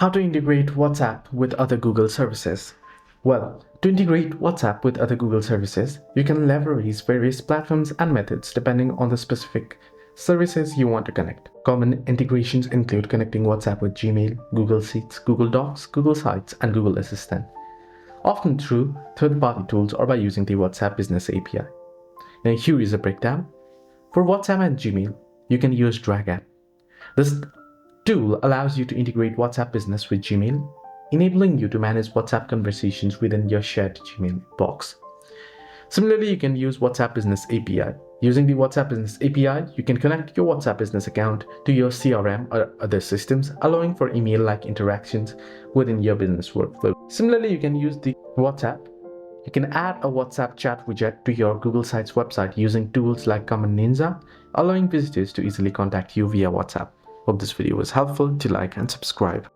How to integrate WhatsApp with other Google services? Well, to integrate WhatsApp with other Google services, you can leverage various platforms and methods depending on the specific services you want to connect. Common integrations include connecting WhatsApp with Gmail, Google Sheets, Google Docs, Google Sites, and Google Assistant, often through third-party tools or by using the WhatsApp Business API. Now here is a breakdown. For WhatsApp and Gmail, you can use DragApp. This tool allows you to integrate WhatsApp Business with Gmail, enabling you to manage WhatsApp conversations within your shared Gmail box. Similarly, you can use WhatsApp Business API. Using the WhatsApp Business API, you can connect your WhatsApp Business account to your CRM or other systems, allowing for email-like interactions within your business workflow. Similarly, you can use the WhatsApp. You can add a WhatsApp chat widget to your Google Sites website using tools like Common Ninja, allowing visitors to easily contact you via WhatsApp. Hope this video was helpful. To like and subscribe.